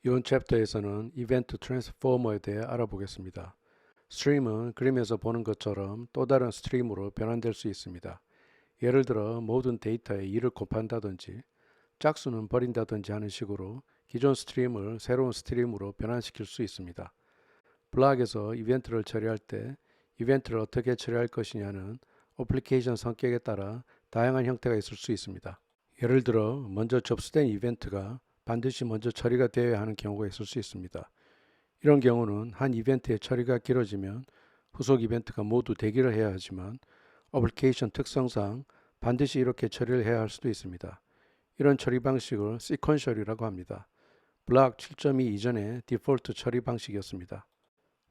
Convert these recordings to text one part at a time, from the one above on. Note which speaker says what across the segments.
Speaker 1: 이번 챕터에서는 이벤트 트랜스포머에 대해 알아보겠습니다. 스트림은 그림에서 보는 것처럼 또 다른 스트림으로 변환될 수 있습니다. 예를 들어 모든 데이터에 2를 곱한다든지 짝수는 버린다든지 하는 식으로 기존 스트림을 새로운 스트림으로 변환시킬 수 있습니다. 블락에서 이벤트를 처리할 때 이벤트를 어떻게 처리할 것이냐는 어플리케이션 성격에 따라 다양한 형태가 있을 수 있습니다. 예를 들어 먼저 접수된 이벤트가 반드시 먼저 처리가 되어야 하는 경우가 있을 수 있습니다. 이런 경우는 한 이벤트의 처리가 길어지면 후속 이벤트가 모두 대기를 해야 하지만 어플리케이션 특성상 반드시 이렇게 처리를 해야 할 수도 있습니다. 이런 처리 방식을 시퀀셜이라고 합니다. 블락 7.2 이전의 디폴트 처리 방식이었습니다.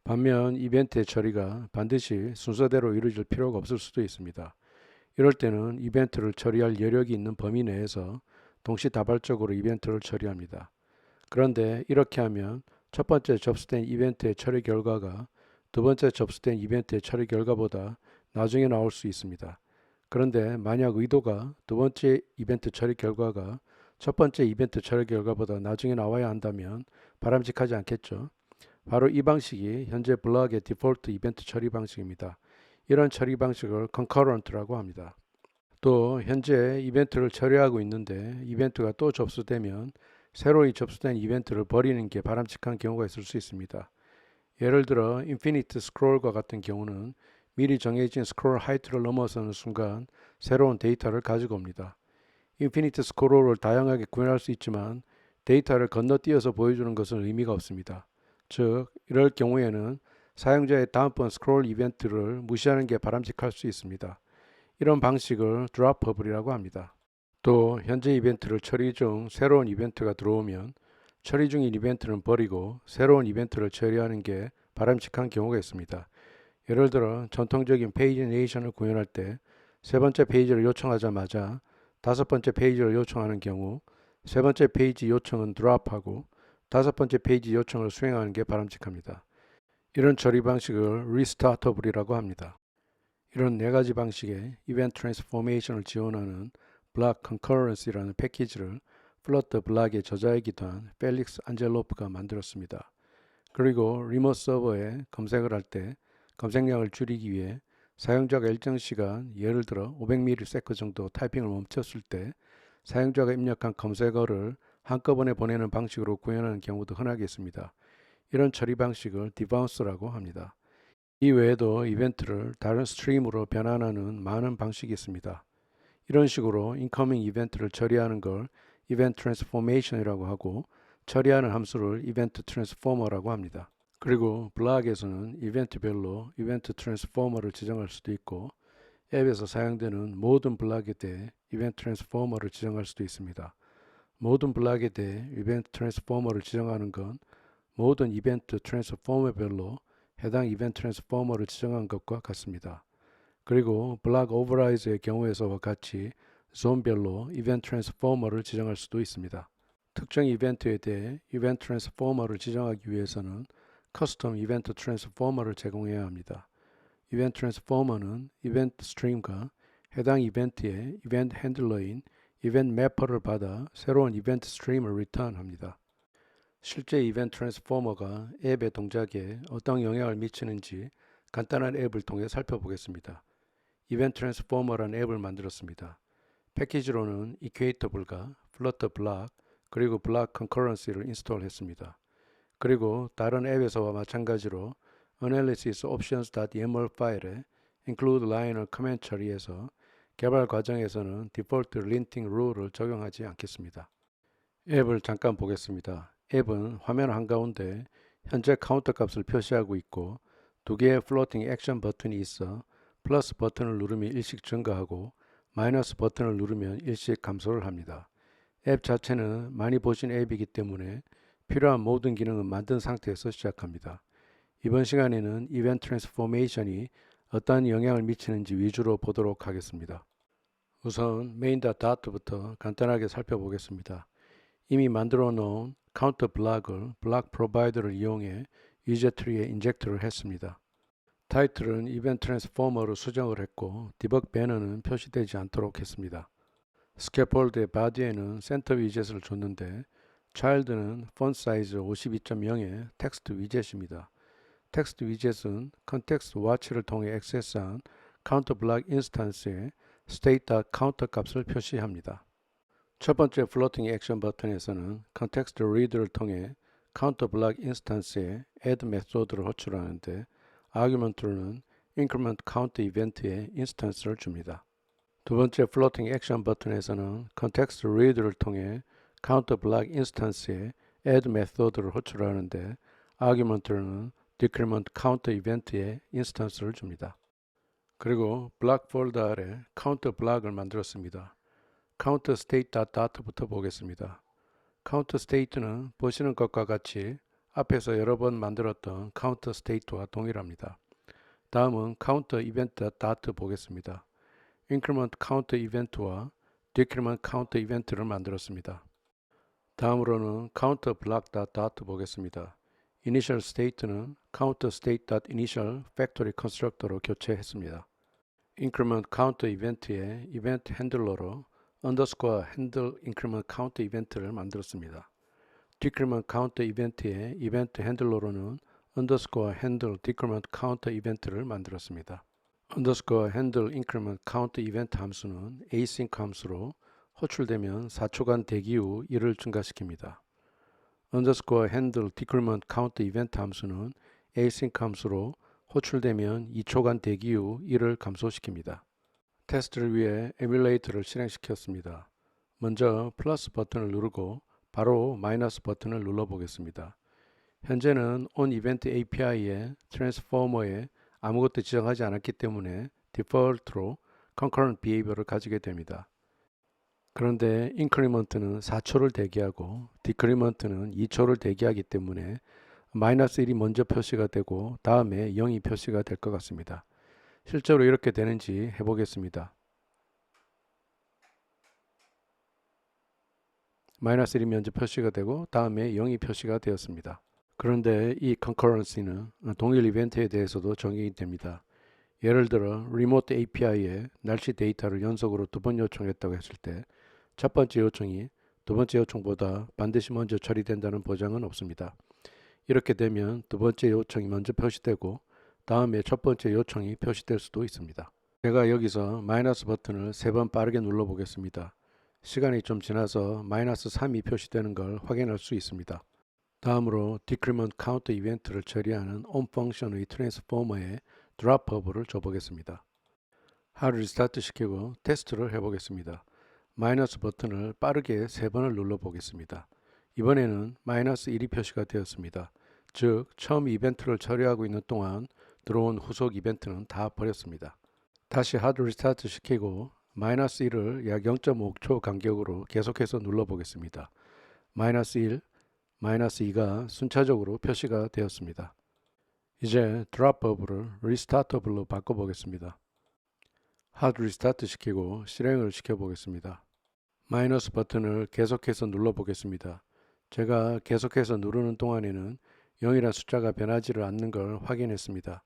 Speaker 1: 반면 이벤트의 처리가 반드시 순서대로 이루어질 필요가 없을 수도 있습니다. 이럴 때는 이벤트를 처리할 여력이 있는 범위 내에서 동시다발적으로 이벤트를 처리합니다. 그런데 이렇게 하면 첫 번째 접수된 이벤트의 처리 결과가 두 번째 접수된 이벤트의 처리 결과보다 나중에 나올 수 있습니다. 그런데 만약 의도가 두 번째 이벤트 처리 결과가 첫 번째 이벤트 처리 결과보다 나중에 나와야 한다면 바람직하지 않겠죠. 바로 이 방식이 현재 블락의 디폴트 이벤트 처리 방식입니다. 이런 처리 방식을 concurrent라고 합니다. 또 현재 이벤트를 처리하고 있는데 이벤트가 또 접수되면 새로이 접수된 이벤트를 버리는 게 바람직한 경우가 있을 수 있습니다. 예를 들어 인피니트 스크롤과 같은 경우는 미리 정해진 스크롤 하이트를 넘어서는 순간 새로운 데이터를 가지고 옵니다. 인피니트 스크롤을 다양하게 구현할 수 있지만 데이터를 건너뛰어서 보여주는 것은 의미가 없습니다. 즉 이럴 경우에는 사용자의 다음번 스크롤 이벤트를 무시하는 게 바람직할 수 있습니다. 이런 방식을 드롭퍼블이라고 합니다. 또 현재 이벤트를 처리 중 새로운 이벤트가 들어오면 처리 중인 이벤트는 버리고 새로운 이벤트를 처리하는 게 바람직한 경우가 있습니다. 예를 들어 전통적인 페이지네이션을 구현할 때 세 번째 페이지를 요청하자마자 다섯 번째 페이지를 요청하는 경우 세 번째 페이지 요청은 드롭하고 다섯 번째 페이지 요청을 수행하는 게 바람직합니다. 이런 처리 방식을 리스타터블이라고 합니다. 이런 네 가지 방식의 이벤트 트랜스포메이션을 지원하는 블락 컨커런시라는 패키지를 플러터 블락의 저자이기도 한 펠릭스 안젤로프가 만들었습니다. 그리고 리모트 서버에 검색을 할 때 검색량을 줄이기 위해 사용자가 일정 시간, 예를 들어 500ms 정도 타이핑을 멈췄을 때 사용자가 입력한 검색어를 한꺼번에 보내는 방식으로 구현하는 경우도 흔하게 있습니다. 이런 처리 방식을 디바운스라고 합니다. 이 외에도 이벤트를 다른 스트림으로 변환하는 많은 방식이 있습니다. 이런 식으로 인커밍 이벤트를 처리하는 걸 이벤트 트랜스포메이션이라고 하고 처리하는 함수를 이벤트 트랜스포머라고 합니다. 그리고 블락에서는 이벤트별로 이벤트 트랜스포머를 지정할 수도 있고 앱에서 사용되는 모든 블락에 대해 이벤트 트랜스포머를 지정할 수도 있습니다. 모든 블락에 대해 이벤트 트랜스포머를 지정하는 건 모든 이벤트 트랜스포머별로 해당 이벤트 트랜스포머를 지정한 것과 같습니다. 그리고 블락 오버라이드의 경우에서와 같이 존별로 이벤트 트랜스포머를 지정할 수도 있습니다. 특정 이벤트에 대해 이벤트 트랜스포머를 지정하기 위해서는 커스텀 이벤트 트랜스포머를 제공해야 합니다. 이벤트 트랜스포머는 이벤트 스트림과 해당 이벤트의 이벤트 핸들러인 이벤트 매퍼를 받아 새로운 이벤트 스트림을 리턴합니다. 실제 이벤트 트랜스포머가 앱의 동작에 어떤 영향을 미치는지 간단한 앱을 통해 살펴보겠습니다. 이벤트 트랜스포머라는 앱을 만들었습니다. 패키지로는 이퀘이터블과 플러터 블락 그리고 블락 컨커런시를 인스톨했습니다. 그리고 다른 앱에서와 마찬가지로 analysisoptions.yaml 파일에 include line을 커맨드 처리해서 개발 과정에서는 디폴트 린팅 룰을 적용하지 않겠습니다. 앱을 잠깐 보겠습니다. 앱은 화면 한가운데 현재 카운터 값을 표시하고 있고 두 개의 플로팅 액션 버튼이 있어 플러스 버튼을 누르면 일씩 증가하고 마이너스 버튼을 누르면 일씩 감소를 합니다. 앱 자체는 많이 보신 앱이기 때문에 필요한 모든 기능은 만든 상태에서 시작합니다. 이번 시간에는 이벤트 트랜스포메이션이 어떠한 영향을 미치는지 위주로 보도록 하겠습니다. 우선 main.dot부터 간단하게 살펴보겠습니다. 이미 만들어 놓은 카운터 블락을 블락 프로바이더를 이용해 유저 트리에 인젝트를 했습니다. 타이틀은 이벤트 트랜스포머로 수정을 했고 디버그 배너는 표시되지 않도록 했습니다. 스캐폴드의 바디에는 센터 위젯을 줬는데 child는 font size 52.0의 텍스트 위젯입니다. 텍스트 위젯은 context watch를 통해 액세스한 counter block 인스턴스에 state.counter 값을 표시합니다. 첫 번째 플로팅 액션 버튼에서는 context read를 통해 counter block 인스턴스에 add 메소드를 호출하는데 argument로는 increment count 이벤트에 인스턴스를 줍니다. 두 번째 플로팅 액션 버튼에서는 context read를 통해 counter block 인스턴스에 add 메소드를 호출하는데 argument로는 decrement count 이벤트에 인스턴스를 줍니다. 그리고 block 폴더 아래 counter block을 만들었습니다. counter state.dot부터 보겠습니다. counter state는 보시는 것과 같이 앞에서 여러 번 만들었던 counter state와 동일합니다. 다음은 counter event.dot 보겠습니다. increment counter event와 decrement counter event를 만들었습니다. 다음으로는 counter block.dot 보겠습니다. initial state는 counter state.initial factory constructor로 교체했습니다. increment counter event의 event handler로 underscore handle increment counter event를 만들었습니다. decrement counter event의 event handler로는 underscore handle decrement counter event를 만들었습니다. underscore handle increment counter event 함수는 async 함수로 호출되면 4초간 대기 후 1을 증가시킵니다. underscore handle decrement counter event 함수는 async 함수로 호출되면 2초간 대기 후 1을 감소시킵니다. 테스트를 위해 에뮬레이터를 실행시켰습니다. 먼저 플러스 버튼을 누르고 바로 마이너스 버튼을 눌러보겠습니다. 현재는 onEventAPI의 트랜스포머에 아무것도 지정하지 않았기 때문에 디폴트로 concurrent behavior를 가지게 됩니다. 그런데 increment는 4초를 대기하고 decrement는 2초를 대기하기 때문에 마이너스 1이 먼저 표시가 되고 다음에 0이 표시가 될 것 같습니다. 실제로 이렇게 되는지 해보겠습니다. 마이너스 1이 먼저 표시가 되고 다음에 0이 표시가 되었습니다. 그런데 이 concurrency는 동일 이벤트에 대해서도 적용이 됩니다. 예를 들어 remote API에 날씨 데이터를 연속으로 2번 요청했다고 했을 때 첫 번째 요청이 두 번째 요청보다 반드시 먼저 처리된다는 보장은 없습니다. 이렇게 되면 두 번째 요청이 먼저 표시되고 다음에 첫 번째 요청이 표시될 수도 있습니다. 제가 여기서 마이너스 버튼을 3번 빠르게 눌러 보겠습니다. 시간이 좀 지나서 마이너스 3이 표시되는 걸 확인할 수 있습니다. 다음으로 decrement count 이벤트를 처리하는 on 펑션의 트랜스포머에 드롭업을 줘보겠습니다. 하루 리스타트 시키고 테스트를 해보겠습니다. 마이너스 버튼을 빠르게 3번을 눌러 보겠습니다. 이번에는 마이너스 1이 표시가 되었습니다. 즉 처음 이벤트를 처리하고 있는 동안 들어온 후속 이벤트는 다 버렸습니다. 다시 하드 리스타트 시키고 마이너스 1을 약 0.5초 간격으로 계속해서 눌러 보겠습니다. 마이너스 1, 마이너스 2가 순차적으로 표시가 되었습니다. 이제 드롭업을 리스타터블로 바꿔보겠습니다. 하드 리스타트 시키고 실행을 시켜보겠습니다. 마이너스 버튼을 계속해서 눌러보겠습니다. 제가 계속해서 누르는 동안에는 0이라는 숫자가 변하지를 않는 걸 확인했습니다.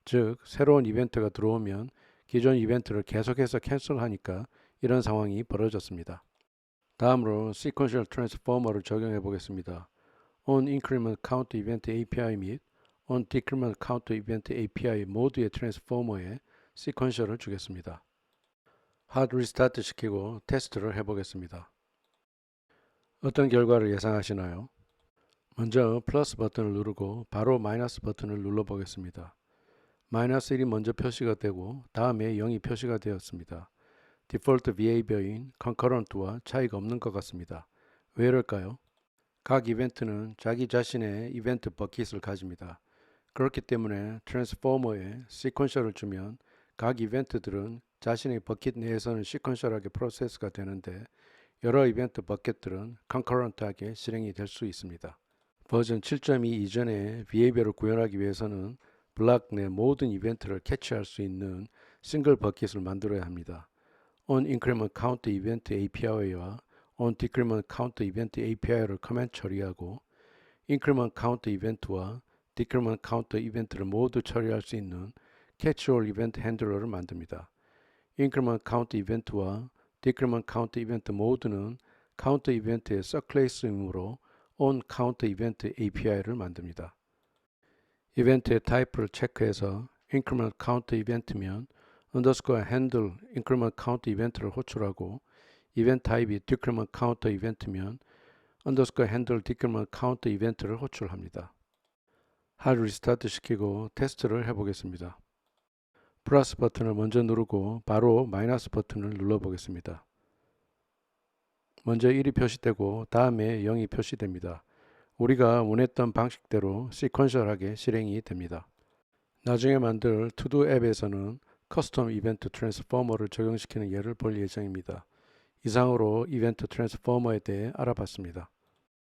Speaker 1: 즉 새로운 이벤트가 들어오면 기존 이벤트를 계속해서 캔슬하니까 이런 상황이 벌어졌습니다. 다음으로 sequential transformer를 적용해 보겠습니다. on increment count event API 및 on decrement count event API 모두의 트랜스포머에 sequential을 주겠습니다. 하드 리스타트 시키고 테스트를 해보겠습니다. 어떤 결과를 예상하시나요? 먼저 플러스 버튼을 누르고 바로 마이너스 버튼을 눌러 보겠습니다. 마이너스 1이 먼저 표시가 되고 다음에 0이 표시가 되었습니다. 디폴트 비헤이비어인 concurrent와 차이가 없는 것 같습니다. 왜 이럴까요? 각 이벤트는 자기 자신의 이벤트 버킷을 가집니다. 그렇기 때문에 트랜스포머에 시퀀셜을 주면 각 이벤트들은 자신의 버킷 내에서는 시퀀셜하게 프로세스가 되는데 여러 이벤트 버킷들은 concurrent하게 실행이 될 수 있습니다. 버전 7.2 이전에 비헤이비어를 구현하기 위해서는 블록 내 모든 이벤트를 캐치할 수 있는 싱글 버킷을 만들어야 합니다. on increment count event API와 on decrement count event API를 커맨드 처리하고 increment count event와 decrement count event를 모두 처리할 수 있는 catch all event handler를 만듭니다. increment count event와 decrement count event 모두는 count event의 서클레이스이므로 onCountEvent API를 만듭니다. 이벤트의 타입을 체크해서 increment count event면 underscore handle increment count event를 호출하고 이벤트 타입이 decrement count event면 underscore handle decrement count event를 호출합니다. hard 리스타트 시키고 테스트를 해보겠습니다. 플러스 버튼을 먼저 누르고 바로 마이너스 버튼을 눌러보겠습니다. 먼저 1이 표시되고 다음에 0이 표시됩니다. 우리가 원했던 방식대로 시퀀셜하게 실행이 됩니다. 나중에 만들 투두 앱에서는 커스텀 이벤트 트랜스포머를 적용시키는 예를 볼 예정입니다. 이상으로 이벤트 트랜스포머에 대해 알아봤습니다.